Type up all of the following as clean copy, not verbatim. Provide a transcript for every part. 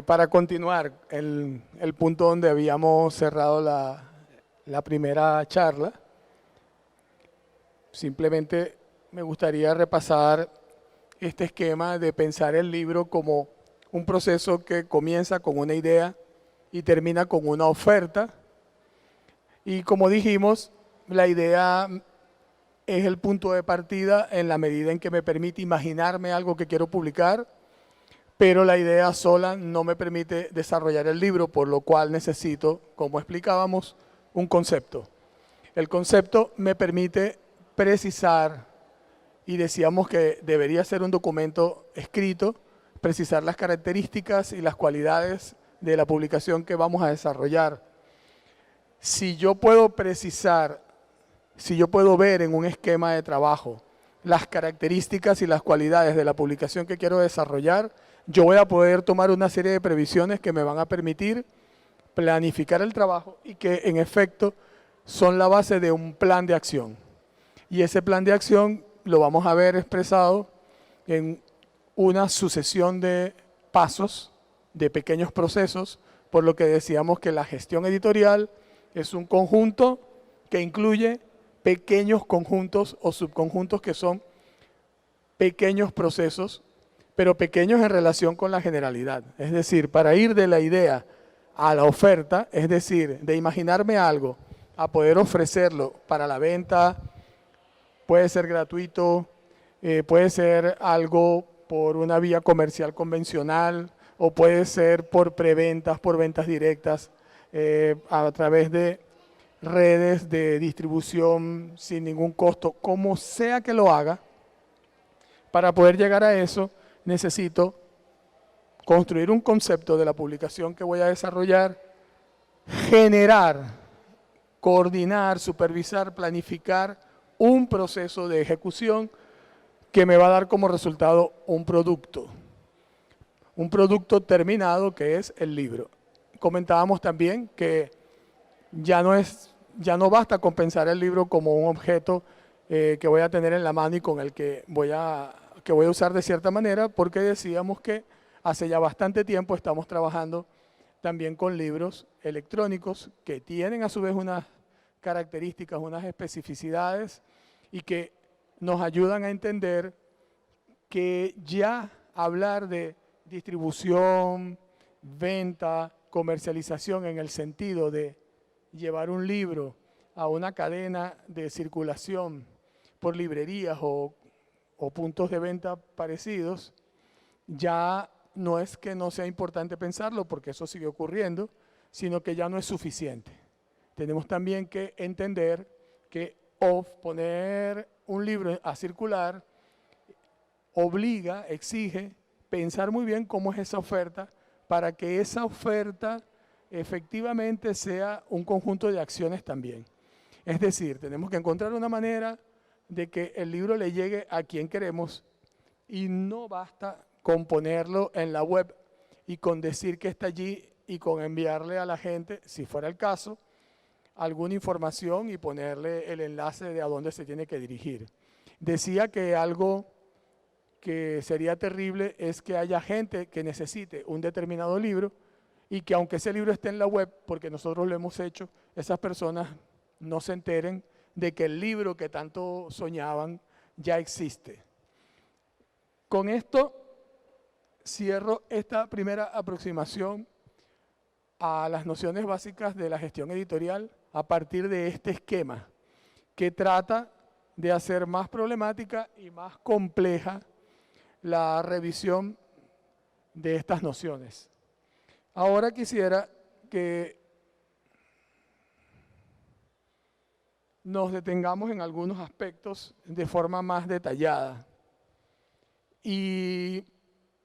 Para continuar, el punto donde habíamos cerrado la primera charla, simplemente me gustaría repasar este esquema de pensar el libro como un proceso que comienza con una idea y termina con una oferta. Y como dijimos, la idea es el punto de partida en la medida en que me permite imaginarme algo que quiero publicar, pero la idea sola no me permite desarrollar el libro, por lo cual necesito, como explicábamos, un concepto. El concepto me permite precisar, y decíamos que debería ser un documento escrito, precisar las características y las cualidades de la publicación que vamos a desarrollar. Si yo puedo precisar, si yo puedo ver en un esquema de trabajo las características y las cualidades de la publicación que quiero desarrollar, yo voy a poder tomar una serie de previsiones que me van a permitir planificar el trabajo y que en efecto son la base de un plan de acción. Y ese plan de acción lo vamos a ver expresado en una sucesión de pasos, de pequeños procesos, por lo que decíamos que la gestión editorial es un conjunto que incluye pequeños conjuntos o subconjuntos que son pequeños procesos, pero pequeños en relación con la generalidad. Es decir, para ir de la idea a la oferta, es decir, de imaginarme algo a poder ofrecerlo para la venta, puede ser gratuito, puede ser algo por una vía comercial convencional o puede ser por preventas, por ventas directas, a través de redes de distribución sin ningún costo, como sea que lo haga. Para poder llegar a eso necesito construir un concepto de la publicación que voy a desarrollar, generar, coordinar, supervisar, planificar un proceso de ejecución que me va a dar como resultado un producto terminado que es el libro. Comentábamos también que ya no basta con pensar el libro como un objeto que voy a tener en la mano y con el que voy a usar de cierta manera, porque decíamos que hace ya bastante tiempo estamos trabajando también con libros electrónicos que tienen a su vez unas características, unas especificidades y que nos ayudan a entender que ya hablar de distribución, venta, comercialización en el sentido de llevar un libro a una cadena de circulación por librerías o puntos de venta parecidos, ya no es que no sea importante pensarlo, porque eso sigue ocurriendo, sino que ya no es suficiente. Tenemos también que entender que poner un libro a circular obliga, exige pensar muy bien cómo es esa oferta para que esa oferta efectivamente sea un conjunto de acciones también. Es decir, tenemos que encontrar una manera de que el libro le llegue a quien queremos y no basta con ponerlo en la web y con decir que está allí y con enviarle a la gente, si fuera el caso, alguna información y ponerle el enlace de a dónde se tiene que dirigir. Decía que algo que sería terrible es que haya gente que necesite un determinado libro y que aunque ese libro esté en la web, porque nosotros lo hemos hecho, esas personas no se enteren de que el libro que tanto soñaban ya existe. Con esto cierro esta primera aproximación a las nociones básicas de la gestión editorial a partir de este esquema que trata de hacer más problemática y más compleja la revisión de estas nociones. Ahora quisiera que nos detengamos en algunos aspectos de forma más detallada. Y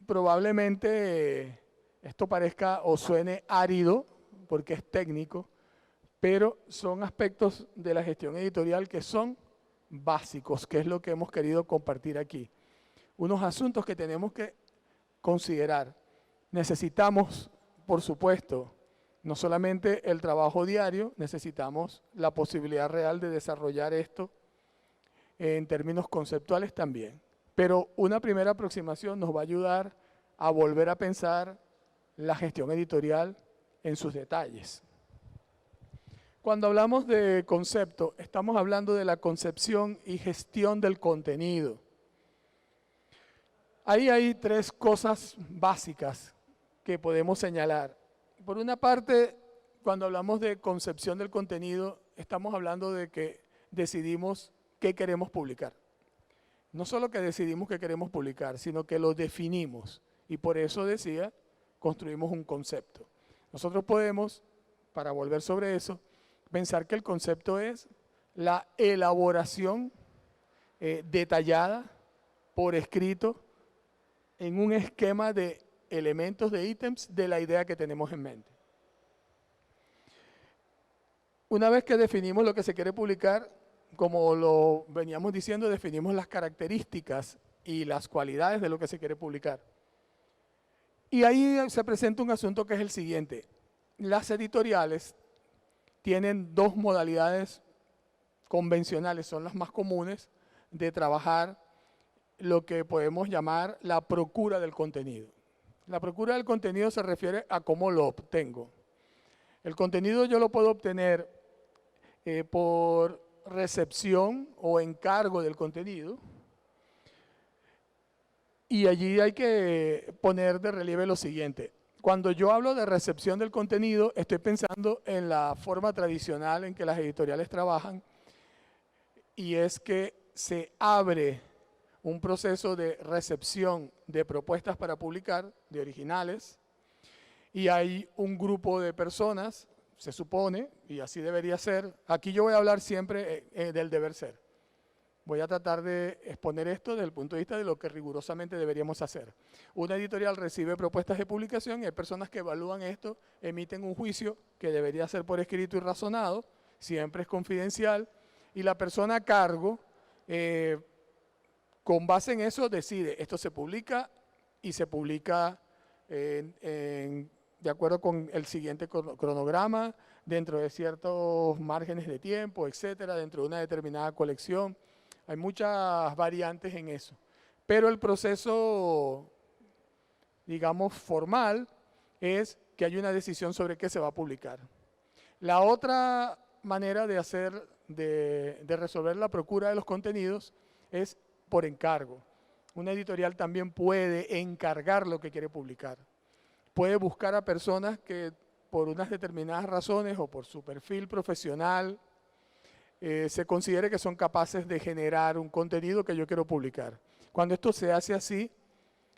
probablemente esto parezca o suene árido, porque es técnico, pero son aspectos de la gestión editorial que son básicos, que es lo que hemos querido compartir aquí. Unos asuntos que tenemos que considerar. Necesitamos, por supuesto, no solamente el trabajo diario, necesitamos la posibilidad real de desarrollar esto en términos conceptuales también. Pero una primera aproximación nos va a ayudar a volver a pensar la gestión editorial en sus detalles. Cuando hablamos de concepto, estamos hablando de la concepción y gestión del contenido. Ahí hay tres cosas básicas que podemos señalar. Por una parte, cuando hablamos de concepción del contenido, estamos hablando de que decidimos qué queremos publicar. No solo que decidimos qué queremos publicar, sino que lo definimos. Y por eso decía, construimos un concepto. Nosotros podemos, para volver sobre eso, pensar que el concepto es la elaboración detallada por escrito en un esquema de elementos, de ítems, de la idea que tenemos en mente. Una vez que definimos lo que se quiere publicar, como lo veníamos diciendo, definimos las características y las cualidades de lo que se quiere publicar. Y ahí se presenta un asunto que es el siguiente. Las editoriales tienen dos modalidades convencionales, son las más comunes, de trabajar lo que podemos llamar la procura del contenido. La procura del contenido se refiere a cómo lo obtengo. El contenido yo lo puedo obtener por recepción o encargo del contenido, y allí hay que poner de relieve lo siguiente. Cuando yo hablo de recepción del contenido, estoy pensando en la forma tradicional en que las editoriales trabajan, y es que se abre un proceso de recepción de propuestas para publicar, de originales, y hay un grupo de personas, se supone, y así debería ser. Aquí yo voy a hablar siempre del deber ser. Voy a tratar de exponer esto desde el punto de vista de lo que rigurosamente deberíamos hacer. Una editorial recibe propuestas de publicación y hay personas que evalúan esto, emiten un juicio que debería ser por escrito y razonado, siempre es confidencial, y la persona a cargo, con base en eso, decide, esto se publica y se publica de acuerdo con el siguiente cronograma, dentro de ciertos márgenes de tiempo, etcétera, dentro de una determinada colección. Hay muchas variantes en eso. Pero el proceso, digamos, formal es que hay una decisión sobre qué se va a publicar. La otra manera de hacer, de resolver la procura de los contenidos es por encargo. Una editorial también puede encargar lo que quiere publicar. Puede buscar a personas que por unas determinadas razones o por su perfil profesional se considere que son capaces de generar un contenido que yo quiero publicar. Cuando esto se hace así,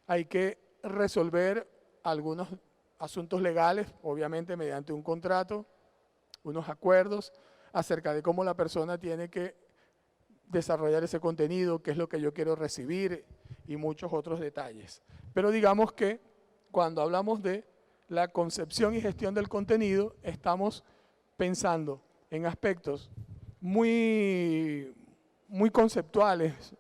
hay que resolver algunos asuntos legales, obviamente mediante un contrato, unos acuerdos acerca de cómo la persona tiene que desarrollar ese contenido, qué es lo que yo quiero recibir y muchos otros detalles. Pero digamos que cuando hablamos de la concepción y gestión del contenido, estamos pensando en aspectos muy conceptuales,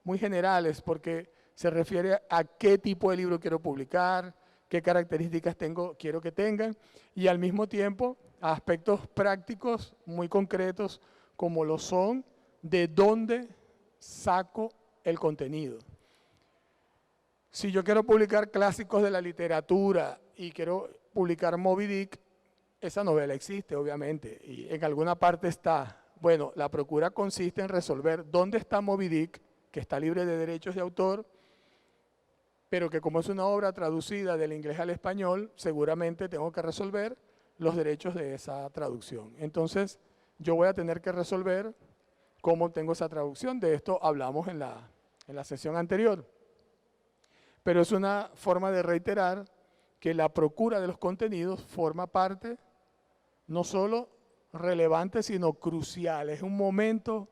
muy generales, porque se refiere a qué tipo de libro quiero publicar, qué características quiero que tengan, y al mismo tiempo a aspectos prácticos muy concretos, como lo son de dónde saco el contenido. Si yo quiero publicar clásicos de la literatura y quiero publicar Moby Dick, esa novela existe, obviamente, y en alguna parte está. Bueno, la procura consiste en resolver dónde está Moby Dick, que está libre de derechos de autor, pero que como es una obra traducida del inglés al español, seguramente tengo que resolver los derechos de esa traducción. Entonces, yo voy a tener que resolver cómo obtengo esa traducción. De esto hablamos en la sesión anterior. Pero es una forma de reiterar que la procura de los contenidos forma parte no solo relevante, sino crucial. Es un momento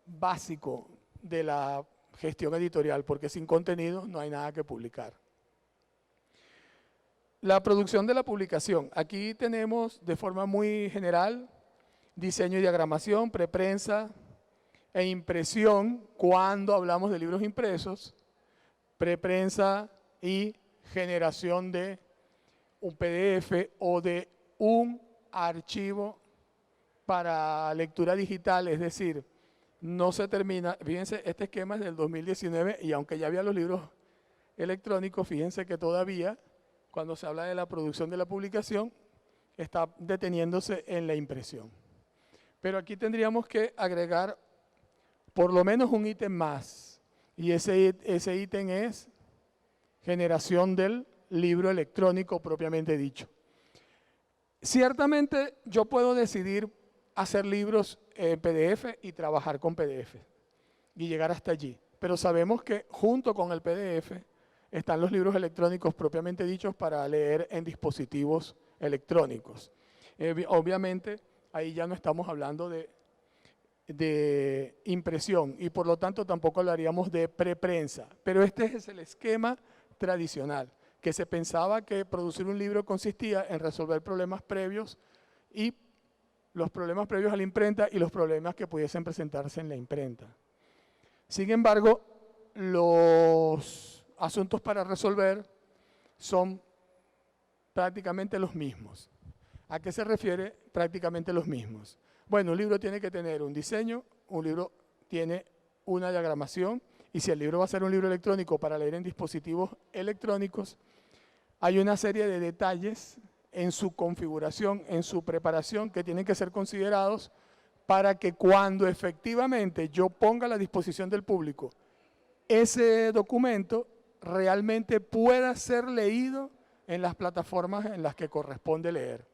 básico de la gestión editorial, porque sin contenido no hay nada que publicar. La producción de la publicación. Aquí tenemos de forma muy general diseño y diagramación, preprensa e impresión cuando hablamos de libros impresos, preprensa y generación de un PDF o de un archivo para lectura digital, es decir, no se termina, fíjense, este esquema es del 2019 y aunque ya había los libros electrónicos, fíjense que todavía cuando se habla de la producción de la publicación, está deteniéndose en la impresión. Pero aquí tendríamos que agregar por lo menos un ítem más, y ese ítem es generación del libro electrónico propiamente dicho. Ciertamente yo puedo decidir hacer libros en PDF y trabajar con PDF y llegar hasta allí, pero sabemos que junto con el PDF están los libros electrónicos propiamente dichos para leer en dispositivos electrónicos. Obviamente ahí ya no estamos hablando de impresión y por lo tanto tampoco hablaríamos de preprensa, pero este es el esquema tradicional, que se pensaba que producir un libro consistía en resolver problemas previos y los problemas previos a la imprenta y los problemas que pudiesen presentarse en la imprenta. Sin embargo, los asuntos para resolver son prácticamente los mismos. ¿A qué se refiere prácticamente los mismos? Bueno, un libro tiene que tener un diseño, un libro tiene una diagramación, y si el libro va a ser un libro electrónico para leer en dispositivos electrónicos, hay una serie de detalles en su configuración, en su preparación, que tienen que ser considerados para que cuando efectivamente yo ponga a la disposición del público ese documento, realmente pueda ser leído en las plataformas en las que corresponde leer.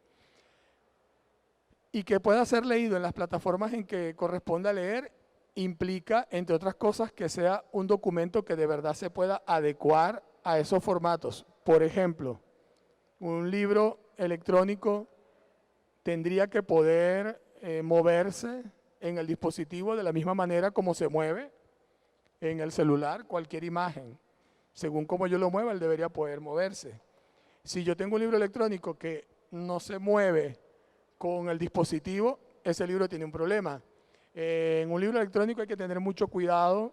Y que pueda ser leído en las plataformas en que corresponda leer implica, entre otras cosas, que sea un documento que de verdad se pueda adecuar a esos formatos. Por ejemplo, un libro electrónico tendría que poder moverse en el dispositivo de la misma manera como se mueve en el celular cualquier imagen. Según como yo lo mueva, él debería poder moverse. Si yo tengo un libro electrónico que no se mueve con el dispositivo, ese libro tiene un problema. En un libro electrónico hay que tener mucho cuidado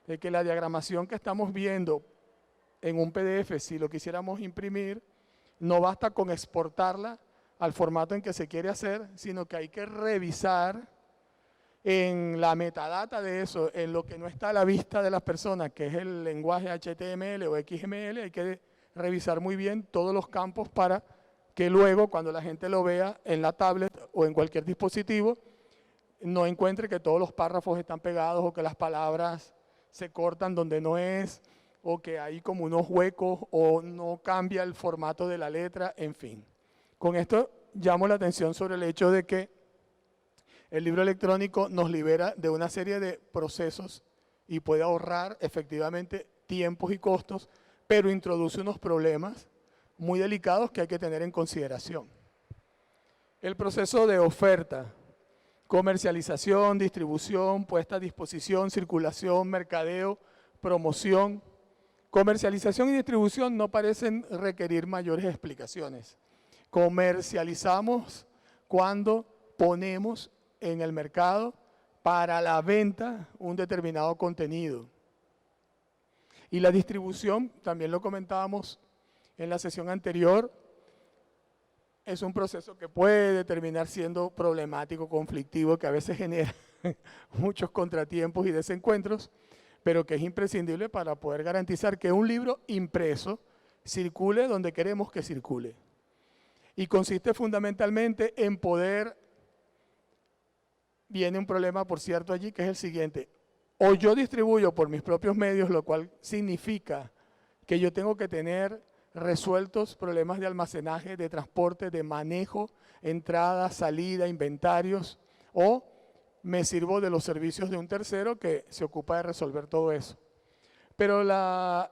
de que la diagramación que estamos viendo en un PDF, si lo quisiéramos imprimir, no basta con exportarla al formato en que se quiere hacer, sino que hay que revisar en la metadata de eso, en lo que no está a la vista de las personas, que es el lenguaje HTML o XML, hay que revisar muy bien todos los campos para que luego, cuando la gente lo vea en la tablet o en cualquier dispositivo, no encuentre que todos los párrafos están pegados o que las palabras se cortan donde no es, o que hay como unos huecos o no cambia el formato de la letra, en fin. Con esto llamo la atención sobre el hecho de que el libro electrónico nos libera de una serie de procesos y puede ahorrar efectivamente tiempos y costos, pero introduce unos problemas muy delicados que hay que tener en consideración. El proceso de oferta, comercialización, distribución, puesta a disposición, circulación, mercadeo, promoción. Comercialización y distribución no parecen requerir mayores explicaciones. Comercializamos cuando ponemos en el mercado para la venta un determinado contenido. Y la distribución, también lo comentábamos en la sesión anterior, es un proceso que puede terminar siendo problemático, conflictivo, que a veces genera muchos contratiempos y desencuentros, pero que es imprescindible para poder garantizar que un libro impreso circule donde queremos que circule. Y consiste fundamentalmente en poder, viene un problema por cierto allí, que es el siguiente: o yo distribuyo por mis propios medios, lo cual significa que yo tengo que tener resueltos problemas de almacenaje, de transporte, de manejo, entrada, salida, inventarios, o me sirvo de los servicios de un tercero que se ocupa de resolver todo eso. Pero la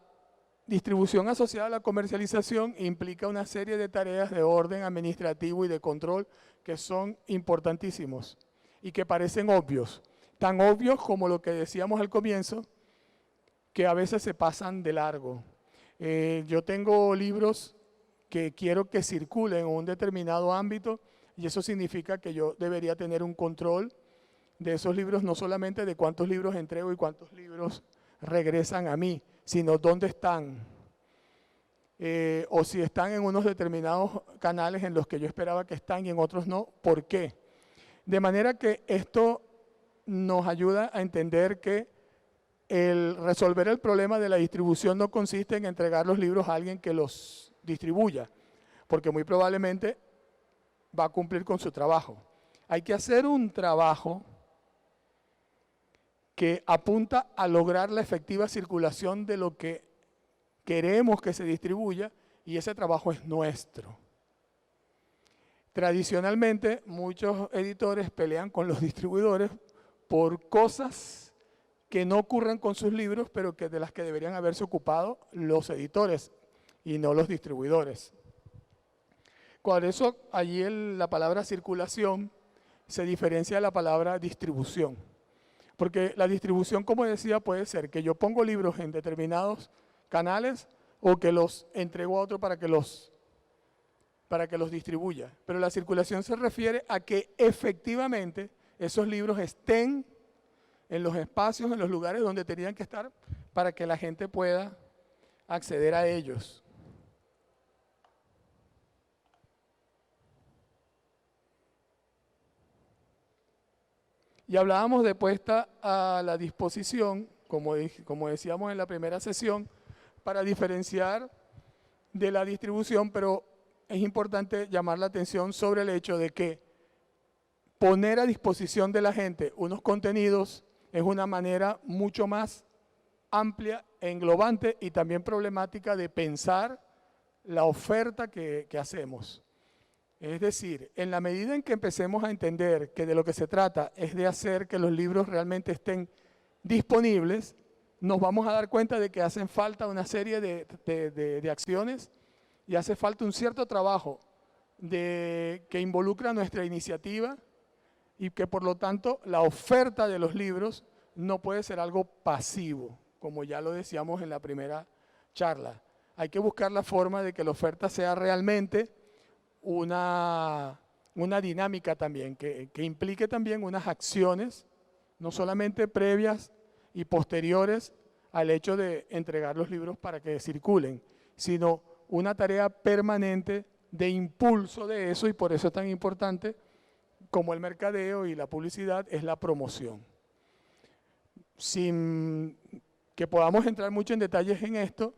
distribución asociada a la comercialización implica una serie de tareas de orden administrativo y de control que son importantísimos y que parecen obvios, tan obvios como lo que decíamos al comienzo, que a veces se pasan de largo. Yo tengo libros que quiero que circulen en un determinado ámbito y eso significa que yo debería tener un control de esos libros, no solamente de cuántos libros entrego y cuántos libros regresan a mí, sino dónde están, o si están en unos determinados canales en los que yo esperaba que están y en otros no, ¿por qué? De manera que esto nos ayuda a entender que el resolver el problema de la distribución no consiste en entregar los libros a alguien que los distribuya, porque muy probablemente va a cumplir con su trabajo. Hay que hacer un trabajo que apunta a lograr la efectiva circulación de lo que queremos que se distribuya, y ese trabajo es nuestro. Tradicionalmente, muchos editores pelean con los distribuidores por cosas que no ocurren con sus libros, pero que de las que deberían haberse ocupado los editores y no los distribuidores. Por eso, allí la palabra circulación se diferencia de la palabra distribución. Porque la distribución, como decía, puede ser que yo pongo libros en determinados canales o que los entrego a otro para que los distribuya. Pero la circulación se refiere a que efectivamente esos libros estén en los espacios, en los lugares donde tenían que estar para que la gente pueda acceder a ellos. Y hablábamos de puesta a la disposición, como decíamos en la primera sesión, para diferenciar de la distribución, pero es importante llamar la atención sobre el hecho de que poner a disposición de la gente unos contenidos es una manera mucho más amplia, englobante y también problemática de pensar la oferta que hacemos. Es decir, en la medida en que empecemos a entender que de lo que se trata es de hacer que los libros realmente estén disponibles, nos vamos a dar cuenta de que hacen falta una serie de acciones y hace falta un cierto trabajo que involucra nuestra iniciativa y que por lo tanto la oferta de los libros no puede ser algo pasivo, como ya lo decíamos en la primera charla. Hay que buscar la forma de que la oferta sea realmente una dinámica también, que implique también unas acciones, no solamente previas y posteriores al hecho de entregar los libros para que circulen, sino una tarea permanente de impulso de eso, y por eso es tan importante como el mercadeo y la publicidad, es la promoción. Sin que podamos entrar mucho en detalles en esto,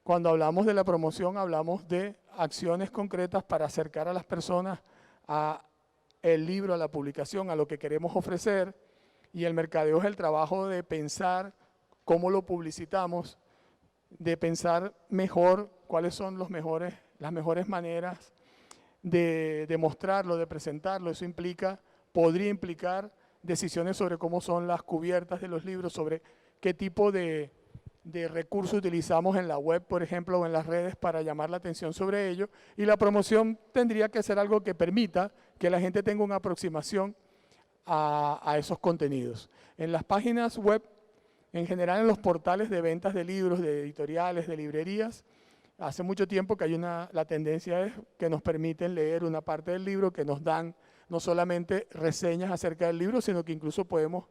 cuando hablamos de la promoción hablamos de acciones concretas para acercar a las personas a el libro, a la publicación, a lo que queremos ofrecer, y el mercadeo es el trabajo de pensar cómo lo publicitamos, de pensar mejor cuáles son las mejores maneras de mostrarlo, de presentarlo. Eso podría implicar decisiones sobre cómo son las cubiertas de los libros, sobre qué tipo de recursos utilizamos en la web, por ejemplo, o en las redes para llamar la atención sobre ello. Y la promoción tendría que ser algo que permita que la gente tenga una aproximación a esos contenidos. En las páginas web, en general en los portales de ventas de libros, de editoriales, de librerías, hace mucho tiempo que la tendencia es que nos permiten leer una parte del libro, que nos dan no solamente reseñas acerca del libro, sino que incluso podemos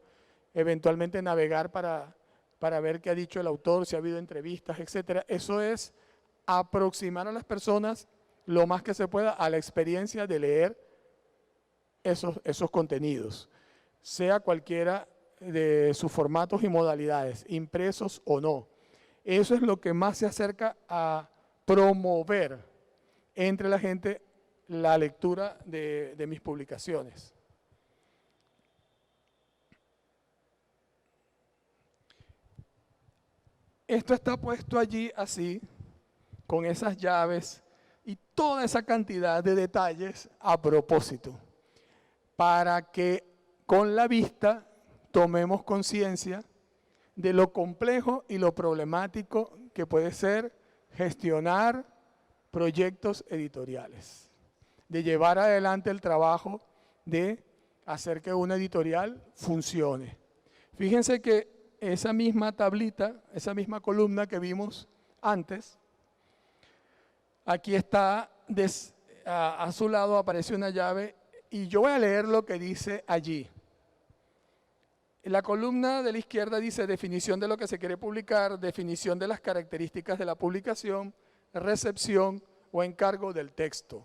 eventualmente navegar para ver qué ha dicho el autor, si ha habido entrevistas, etc. Eso es aproximar a las personas lo más que se pueda a la experiencia de leer esos contenidos, sea cualquiera de sus formatos y modalidades, impresos o no. Eso es lo que más se acerca a promover entre la gente la lectura de mis publicaciones. Esto está puesto allí así, con esas llaves y toda esa cantidad de detalles a propósito, para que con la vista tomemos conciencia de lo complejo y lo problemático que puede ser gestionar proyectos editoriales, de llevar adelante el trabajo de hacer que una editorial funcione. Fíjense que esa misma tablita, esa misma columna que vimos antes, aquí está, a su lado aparece una llave y yo voy a leer lo que dice allí. La columna de la izquierda dice definición de lo que se quiere publicar, definición de las características de la publicación, recepción o encargo del texto.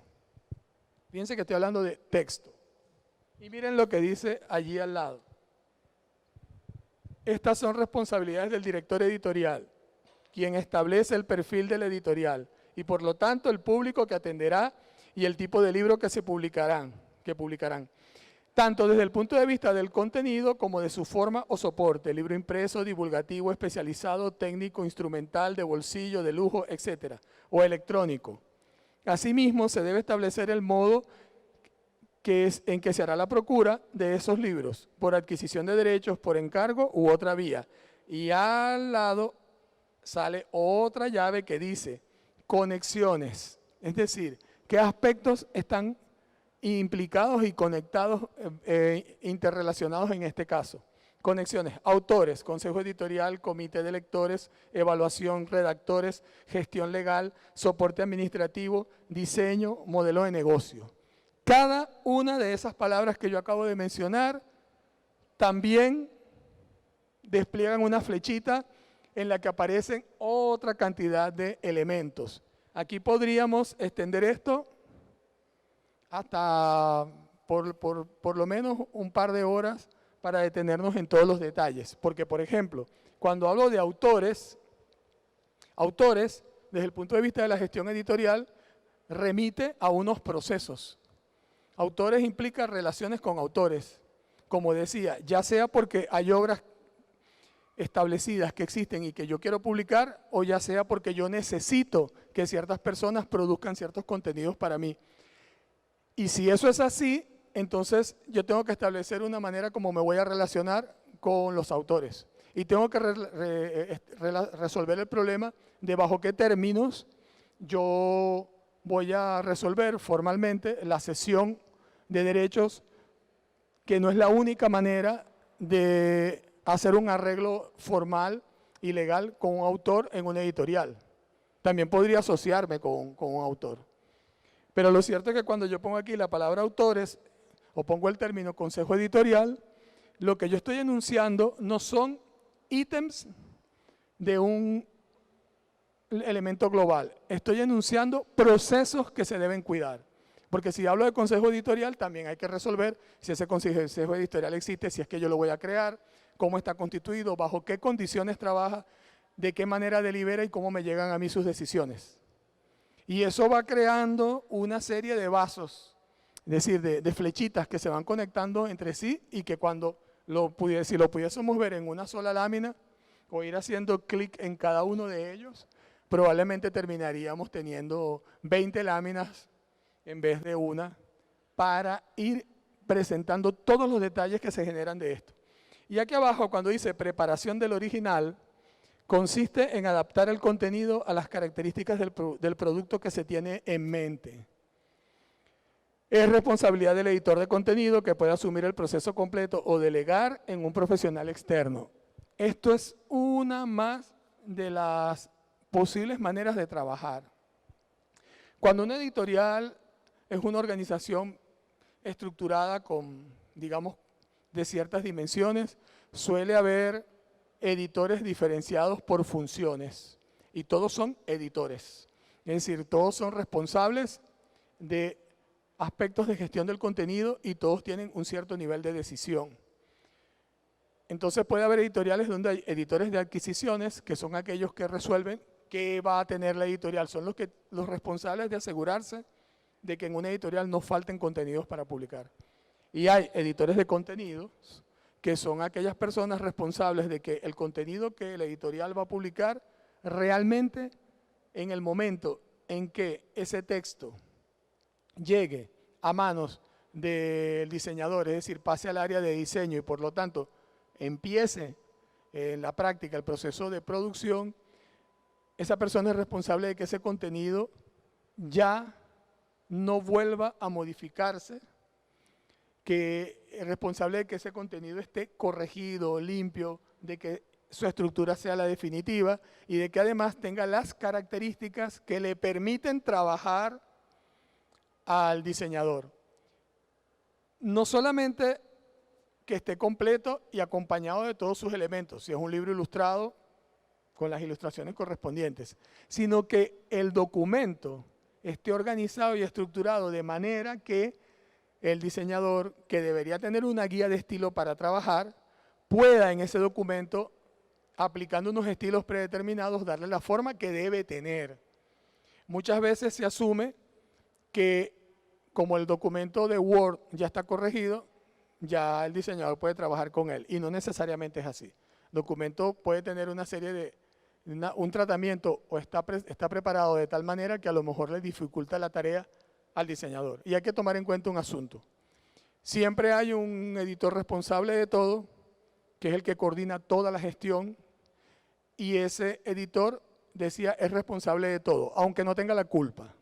Fíjense que estoy hablando de texto. Y miren lo que dice allí al lado. Estas son responsabilidades del director editorial, quien establece el perfil del editorial y por lo tanto el público que atenderá y el tipo de libro que publicarán. Tanto desde el punto de vista del contenido como de su forma o soporte, libro impreso, divulgativo, especializado, técnico, instrumental, de bolsillo, de lujo, etcétera, o electrónico. Asimismo, se debe establecer el modo en que se hará la procura de esos libros, por adquisición de derechos, por encargo u otra vía. Y al lado sale otra llave que dice conexiones, es decir, qué aspectos están implicados y conectados, interrelacionados en este caso. Conexiones, autores, consejo editorial, comité de lectores, evaluación, redactores, gestión legal, soporte administrativo, diseño, modelo de negocio. Cada una de esas palabras que yo acabo de mencionar también despliegan una flechita en la que aparecen otra cantidad de elementos. Aquí podríamos extender esto hasta por lo menos un par de horas para detenernos en todos los detalles. Porque, por ejemplo, cuando hablo de autores, desde el punto de vista de la gestión editorial, remite a unos procesos. Autores implica relaciones con autores, como decía, ya sea porque hay obras establecidas que existen y que yo quiero publicar, o ya sea porque yo necesito que ciertas personas produzcan ciertos contenidos para mí. Y si eso es así, entonces yo tengo que establecer una manera como me voy a relacionar con los autores. Y tengo que resolver el problema de bajo qué términos yo voy a resolver formalmente la cesión de derechos, que no es la única manera de hacer un arreglo formal y legal con un autor en una editorial. También podría asociarme con un autor. Pero lo cierto es que cuando yo pongo aquí la palabra autores o pongo el término consejo editorial, lo que yo estoy enunciando no son ítems de un elemento global. Estoy enunciando procesos que se deben cuidar. Porque si hablo de consejo editorial, también hay que resolver si ese consejo editorial existe, si es que yo lo voy a crear, cómo está constituido, bajo qué condiciones trabaja, de qué manera delibera y cómo me llegan a mí sus decisiones. Y eso va creando una serie de vasos, es decir, de flechitas que se van conectando entre sí y que cuando si lo pudiésemos ver en una sola lámina o ir haciendo clic en cada uno de ellos, probablemente terminaríamos teniendo 20 láminas en vez de una para ir presentando todos los detalles que se generan de esto. Y aquí abajo, cuando dice preparación del original, consiste en adaptar el contenido a las características del producto que se tiene en mente. Es responsabilidad del editor de contenido, que puede asumir el proceso completo o delegar en un profesional externo. Esto es una más de las posibles maneras de trabajar. Cuando una editorial es una organización estructurada con, digamos, de ciertas dimensiones, suele haber editores diferenciados por funciones y todos son editores. Es decir, todos son responsables de aspectos de gestión del contenido y todos tienen un cierto nivel de decisión. Entonces puede haber editoriales donde hay editores de adquisiciones, que son aquellos que resuelven qué va a tener la editorial. Son los responsables de asegurarse de que en una editorial no falten contenidos para publicar. Y hay editores de contenidos, que son aquellas personas responsables de que el contenido que la editorial va a publicar realmente, en el momento en que ese texto llegue a manos del diseñador, es decir, pase al área de diseño y por lo tanto empiece en la práctica el proceso de producción, esa persona es responsable de que ese contenido ya no vuelva a modificarse, que es responsable de que ese contenido esté corregido, limpio, de que su estructura sea la definitiva y de que además tenga las características que le permiten trabajar al diseñador. No solamente que esté completo y acompañado de todos sus elementos, si es un libro ilustrado, con las ilustraciones correspondientes, sino que el documento esté organizado y estructurado de manera que el diseñador, que debería tener una guía de estilo para trabajar, pueda en ese documento, aplicando unos estilos predeterminados, darle la forma que debe tener. Muchas veces se asume que como el documento de Word ya está corregido, ya el diseñador puede trabajar con él, y no necesariamente es así. El documento puede tener una serie de, un tratamiento o está preparado de tal manera que a lo mejor le dificulta la tarea al diseñador. Y hay que tomar en cuenta un asunto. Siempre hay un editor responsable de todo, que es el que coordina toda la gestión, y ese editor, decía, es responsable de todo, aunque no tenga la culpa.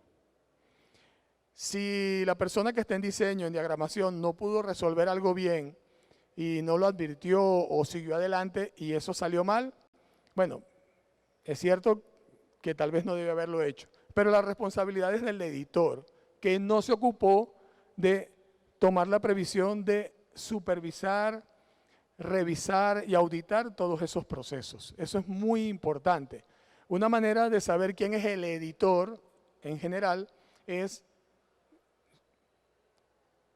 Si la persona que está en diseño, en diagramación, no pudo resolver algo bien y no lo advirtió o siguió adelante y eso salió mal, bueno, es cierto que tal vez no debe haberlo hecho, pero la responsabilidad es del editor, que no se ocupó de tomar la previsión de supervisar, revisar y auditar todos esos procesos. Eso es muy importante. Una manera de saber quién es el editor en general es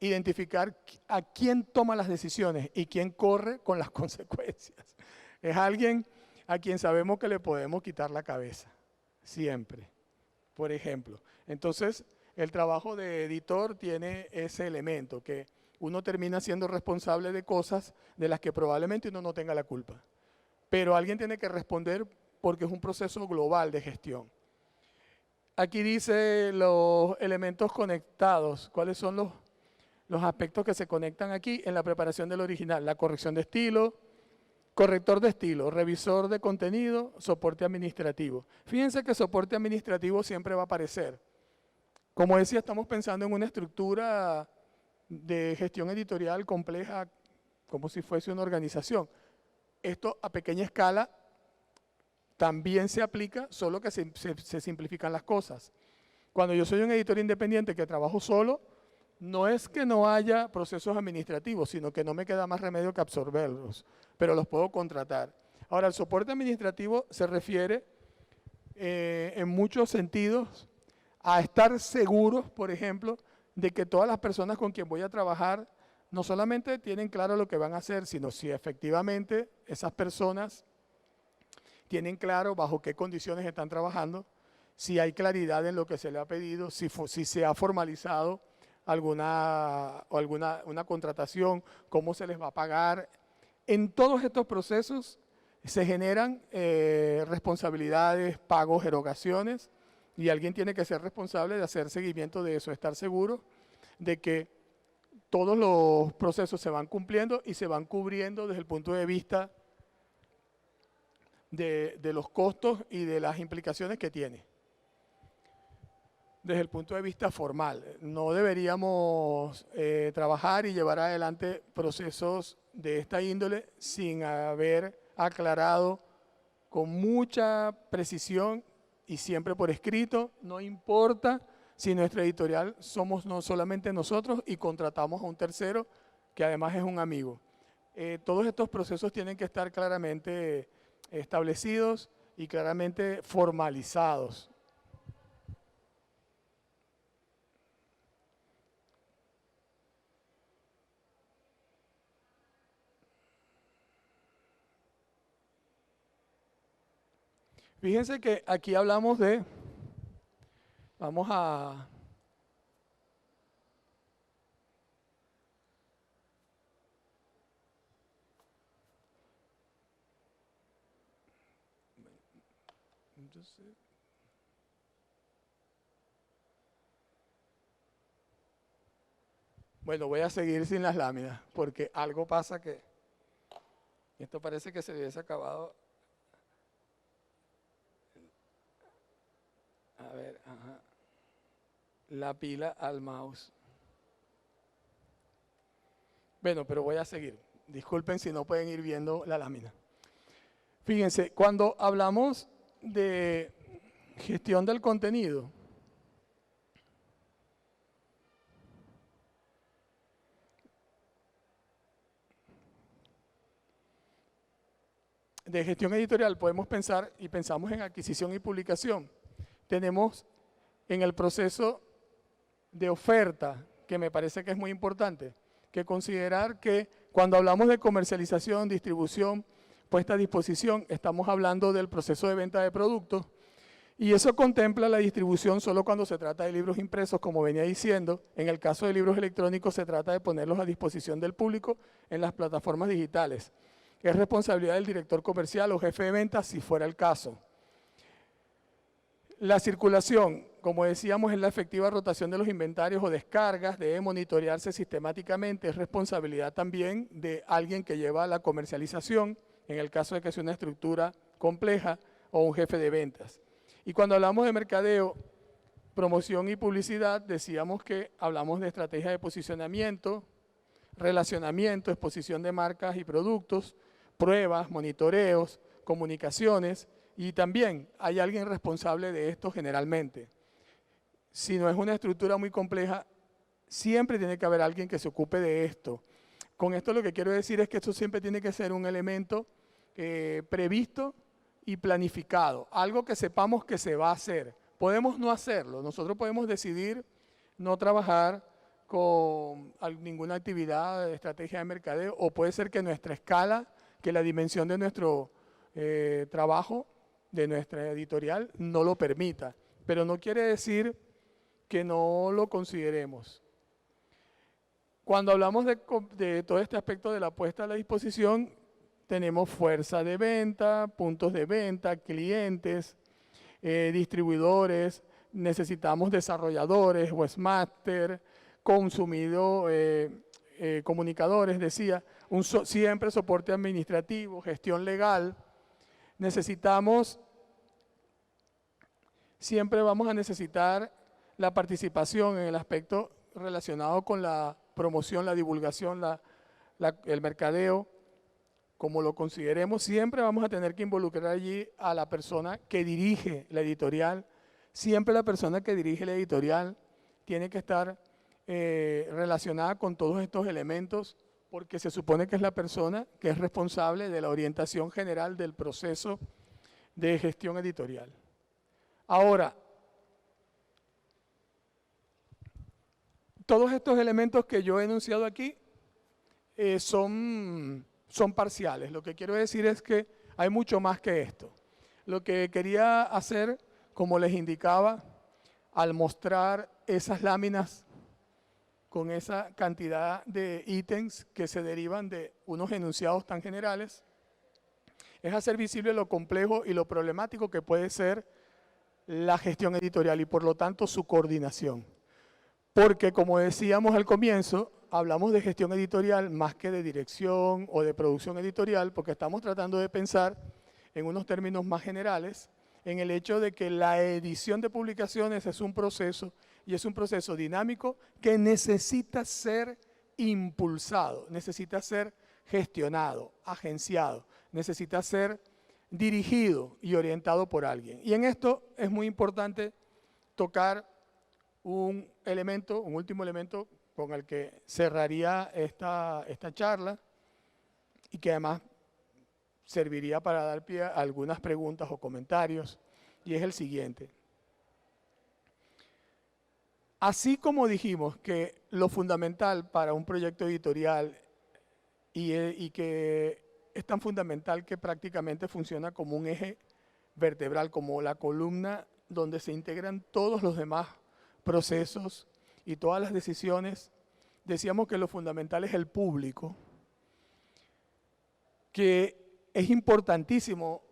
identificar a quién toma las decisiones y quién corre con las consecuencias. Es alguien a quien sabemos que le podemos quitar la cabeza, siempre, por ejemplo. Entonces, el trabajo de editor tiene ese elemento, que uno termina siendo responsable de cosas de las que probablemente uno no tenga la culpa. Pero alguien tiene que responder porque es un proceso global de gestión. Aquí dice los elementos conectados, cuáles son los aspectos que se conectan aquí en la preparación del original: la corrección de estilo, corrector de estilo, revisor de contenido, soporte administrativo. Fíjense que soporte administrativo siempre va a aparecer. Como decía, estamos pensando en una estructura de gestión editorial compleja, como si fuese una organización. Esto a pequeña escala también se aplica, solo que se simplifican las cosas. Cuando yo soy un editor independiente que trabajo solo, no es que no haya procesos administrativos, sino que no me queda más remedio que absorberlos, pero los puedo contratar. Ahora, el soporte administrativo se refiere en muchos sentidos a estar seguros, por ejemplo, de que todas las personas con quien voy a trabajar no solamente tienen claro lo que van a hacer, sino si efectivamente esas personas tienen claro bajo qué condiciones están trabajando, si hay claridad en lo que se le ha pedido, si se ha formalizado una contratación, cómo se les va a pagar. En todos estos procesos se generan responsabilidades, pagos, erogaciones, y alguien tiene que ser responsable de hacer seguimiento de eso, estar seguro de que todos los procesos se van cumpliendo y se van cubriendo desde el punto de vista de los costos y de las implicaciones que tiene. Desde el punto de vista formal, no deberíamos trabajar y llevar adelante procesos de esta índole sin haber aclarado con mucha precisión y siempre por escrito, no importa si nuestra editorial somos no solamente nosotros y contratamos a un tercero que además es un amigo. Todos estos procesos tienen que estar claramente establecidos y claramente formalizados. Fíjense que aquí hablamos de, vamos a, entonces, bueno, voy a seguir sin las láminas porque algo pasa que esto parece que se hubiese acabado. A ver, ajá. La pila al mouse. Bueno, pero voy a seguir. Disculpen si no pueden ir viendo la lámina. Fíjense, cuando hablamos de gestión del contenido, de gestión editorial podemos pensar y pensamos en adquisición y publicación. Tenemos en el proceso de oferta, que me parece que es muy importante, que considerar que cuando hablamos de comercialización, distribución, puesta a disposición, estamos hablando del proceso de venta de productos Y eso contempla la distribución solo cuando se trata de libros impresos, como venía diciendo. En el caso de libros electrónicos se trata de ponerlos a disposición del público en las plataformas digitales. Es responsabilidad del director comercial o jefe de ventas si fuera el caso. La circulación, como decíamos, es la efectiva rotación de los inventarios o descargas, debe monitorearse sistemáticamente, es responsabilidad también de alguien que lleva la comercialización, en el caso de que sea una estructura compleja o un jefe de ventas. Y cuando hablamos de mercadeo, promoción y publicidad, decíamos que hablamos de estrategia de posicionamiento, relacionamiento, exposición de marcas y productos, pruebas, monitoreos, comunicaciones, y también hay alguien responsable de esto generalmente. Si no es una estructura muy compleja, siempre tiene que haber alguien que se ocupe de esto. Con esto lo que quiero decir es que esto siempre tiene que ser un elemento previsto y planificado, algo que sepamos que se va a hacer. Podemos no hacerlo, nosotros podemos decidir no trabajar con ninguna actividad de estrategia de mercadeo, o puede ser que nuestra escala, que la dimensión de nuestro trabajo, de nuestra editorial, no lo permita. Pero no quiere decir que no lo consideremos. Cuando hablamos de todo este aspecto de la puesta a la disposición, tenemos fuerza de venta, puntos de venta, clientes, distribuidores, necesitamos desarrolladores, webmaster, comunicadores, decía, siempre soporte administrativo, gestión legal. Siempre vamos a necesitar la participación en el aspecto relacionado con la promoción, la divulgación, el mercadeo, como lo consideremos, siempre vamos a tener que involucrar allí a la persona que dirige la editorial. Siempre la persona que dirige la editorial tiene que estar relacionada con todos estos elementos, porque se supone que es la persona que es responsable de la orientación general del proceso de gestión editorial. Ahora, todos estos elementos que yo he enunciado aquí son parciales. Lo que quiero decir es que hay mucho más que esto. Lo que quería hacer, como les indicaba, al mostrar esas láminas con esa cantidad de ítems que se derivan de unos enunciados tan generales, es hacer visible lo complejo y lo problemático que puede ser la gestión editorial y por lo tanto su coordinación. Porque como decíamos al comienzo, hablamos de gestión editorial más que de dirección o de producción editorial, porque estamos tratando de pensar en unos términos más generales, en el hecho de que la edición de publicaciones es un proceso, y es un proceso dinámico que necesita ser impulsado, necesita ser gestionado, agenciado, necesita ser dirigido y orientado por alguien. Y en esto es muy importante tocar un último elemento con el que cerraría esta charla y que además serviría para dar pie a algunas preguntas o comentarios, y es el siguiente. Así como dijimos que lo fundamental para un proyecto editorial y que es tan fundamental que prácticamente funciona como un eje vertebral, como la columna donde se integran todos los demás procesos y todas las decisiones, decíamos que lo fundamental es el público, que es importantísimo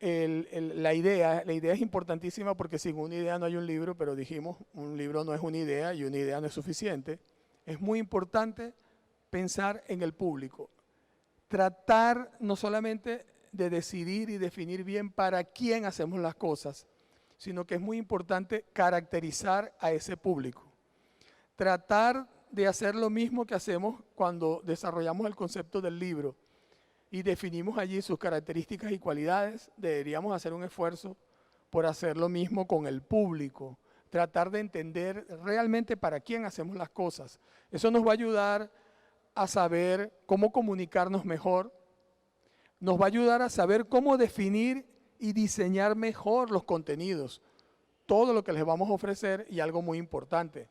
la idea es importantísima porque sin una idea no hay un libro, pero dijimos, un libro no es una idea y una idea no es suficiente. Es muy importante pensar en el público, tratar no solamente de decidir y definir bien para quién hacemos las cosas, sino que es muy importante caracterizar a ese público. Tratar de hacer lo mismo que hacemos cuando desarrollamos el concepto del libro y definimos allí sus características y cualidades, deberíamos hacer un esfuerzo por hacer lo mismo con el público, tratar de entender realmente para quién hacemos las cosas. Eso nos va a ayudar a saber cómo comunicarnos mejor, nos va a ayudar a saber cómo definir y diseñar mejor los contenidos, todo lo que les vamos a ofrecer, y algo muy importante,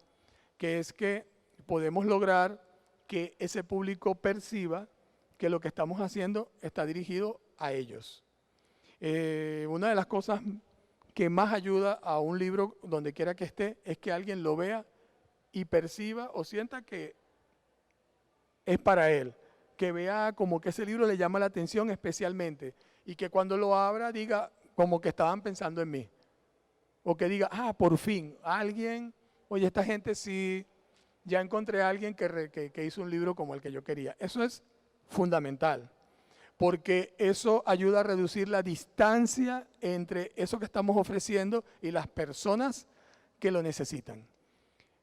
que es que podemos lograr que ese público perciba que lo que estamos haciendo está dirigido a ellos. Una de las cosas que más ayuda a un libro donde quiera que esté es que alguien lo vea y perciba o sienta que es para él, que vea como que ese libro le llama la atención especialmente y que cuando lo abra diga como que estaban pensando en mí. O que diga, ah, por fin, alguien, oye, esta gente sí, ya encontré a alguien que hizo un libro como el que yo quería. Eso es fundamental, porque eso ayuda a reducir la distancia entre eso que estamos ofreciendo y las personas que lo necesitan.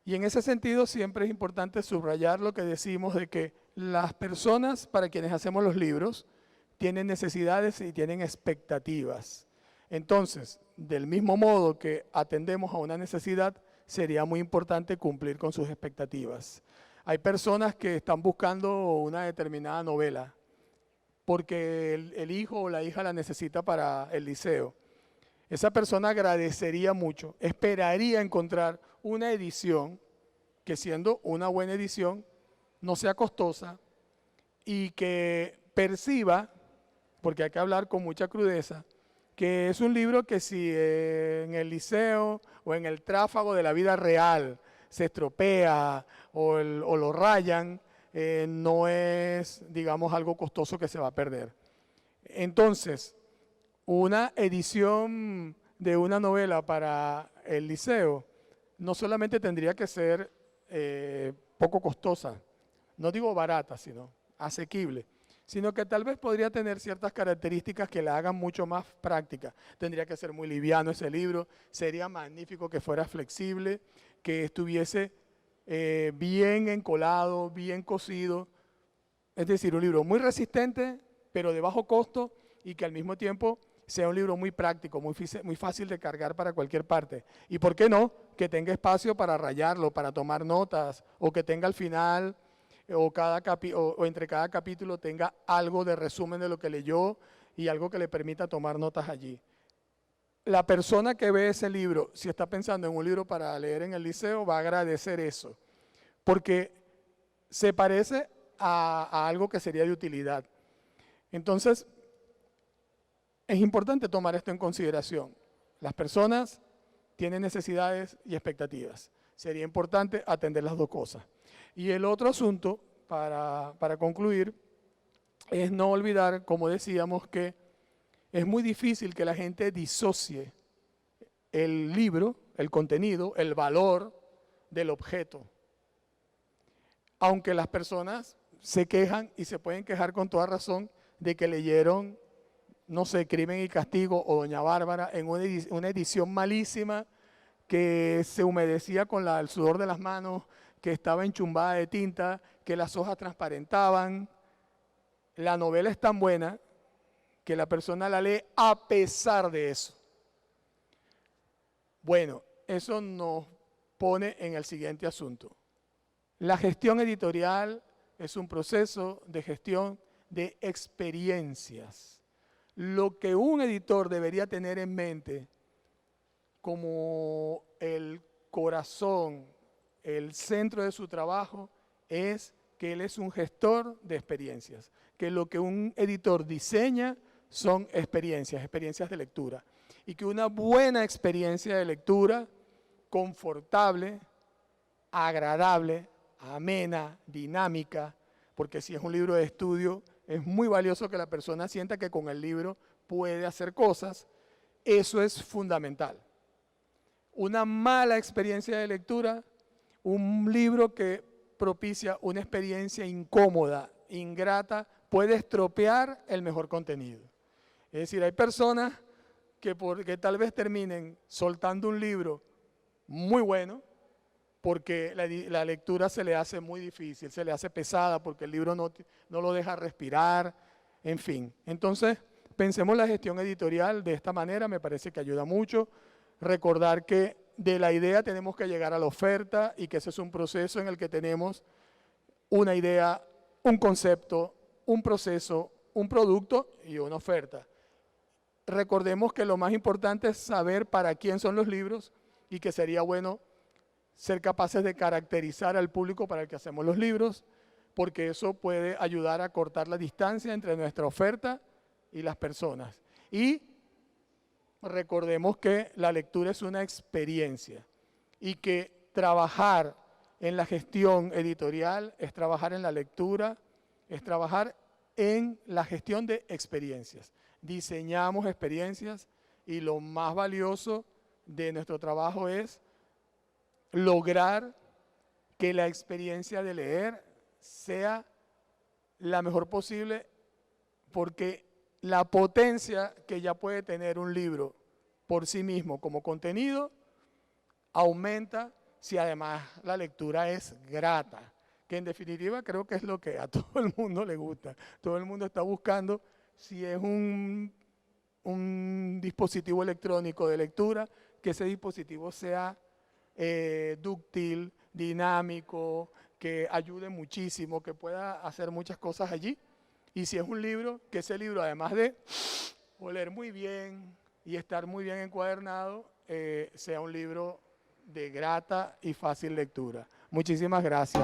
Y en ese sentido siempre es importante subrayar lo que decimos de que las personas para quienes hacemos los libros tienen necesidades y tienen expectativas. Entonces, del mismo modo que atendemos a una necesidad, sería muy importante cumplir con sus expectativas. Hay personas que están buscando una determinada novela porque el hijo o la hija la necesita para el liceo. Esa persona agradecería mucho, esperaría encontrar una edición que, siendo una buena edición, no sea costosa y que perciba, porque hay que hablar con mucha crudeza, que es un libro que si en el liceo o en el tráfago de la vida real se estropea o lo rayan, no es, digamos, algo costoso que se va a perder. Entonces, una edición de una novela para el liceo no solamente tendría que ser poco costosa, no digo barata, sino asequible, sino que tal vez podría tener ciertas características que la hagan mucho más práctica. Tendría que ser muy liviano ese libro, sería magnífico que fuera flexible, que estuviese bien encolado, bien cosido, es decir, un libro muy resistente, pero de bajo costo y que al mismo tiempo sea un libro muy práctico, muy fácil de cargar para cualquier parte. Y por qué no, que tenga espacio para rayarlo, para tomar notas, o que tenga al final o entre cada capítulo tenga algo de resumen de lo que leyó y algo que le permita tomar notas allí. La persona que ve ese libro, si está pensando en un libro para leer en el liceo, va a agradecer eso, porque se parece a algo que sería de utilidad. Entonces, es importante tomar esto en consideración. Las personas tienen necesidades y expectativas. Sería importante atender las dos cosas. Y el otro asunto, para concluir, es no olvidar, como decíamos, que es muy difícil que la gente disocie el libro, el contenido, el valor del objeto. Aunque las personas se quejan y se pueden quejar con toda razón de que leyeron, no sé, Crimen y Castigo o Doña Bárbara en una edición malísima que se humedecía con el sudor de las manos, que estaba enchumbada de tinta, que las hojas transparentaban. La novela es tan buena que la persona la lee a pesar de eso. Bueno, eso nos pone en el siguiente asunto. La gestión editorial es un proceso de gestión de experiencias. Lo que un editor debería tener en mente como el corazón, el centro de su trabajo, es que él es un gestor de experiencias, que lo que un editor diseña son experiencias de lectura, y que una buena experiencia de lectura, confortable, agradable, amena, dinámica, porque si es un libro de estudio, es muy valioso que la persona sienta que con el libro puede hacer cosas. Eso es fundamental. Una mala experiencia de lectura, un libro que propicia una experiencia incómoda, ingrata, puede estropear el mejor contenido. Es decir, hay personas que tal vez terminen soltando un libro muy bueno, porque la lectura se le hace muy difícil, se le hace pesada, porque el libro no lo deja respirar, en fin. Entonces, pensemos la gestión editorial de esta manera, me parece que ayuda mucho. Recordar que de la idea tenemos que llegar a la oferta y que ese es un proceso en el que tenemos una idea, un concepto, un proceso, un producto y una oferta. Recordemos que lo más importante es saber para quién son los libros y que sería bueno ser capaces de caracterizar al público para el que hacemos los libros, porque eso puede ayudar a cortar la distancia entre nuestra oferta y las personas. Y recordemos que la lectura es una experiencia y que trabajar en la gestión editorial es trabajar en la lectura, es trabajar en la gestión de experiencias. Diseñamos experiencias y lo más valioso de nuestro trabajo es lograr que la experiencia de leer sea la mejor posible, porque la potencia que ya puede tener un libro por sí mismo como contenido aumenta si además la lectura es grata, que en definitiva creo que es lo que a todo el mundo le gusta. Todo el mundo está buscando si es un dispositivo electrónico de lectura, que ese dispositivo sea dúctil, dinámico, que ayude muchísimo, que pueda hacer muchas cosas allí. Y si es un libro, que ese libro, además de oler muy bien y estar muy bien encuadernado, sea un libro de grata y fácil lectura. Muchísimas gracias.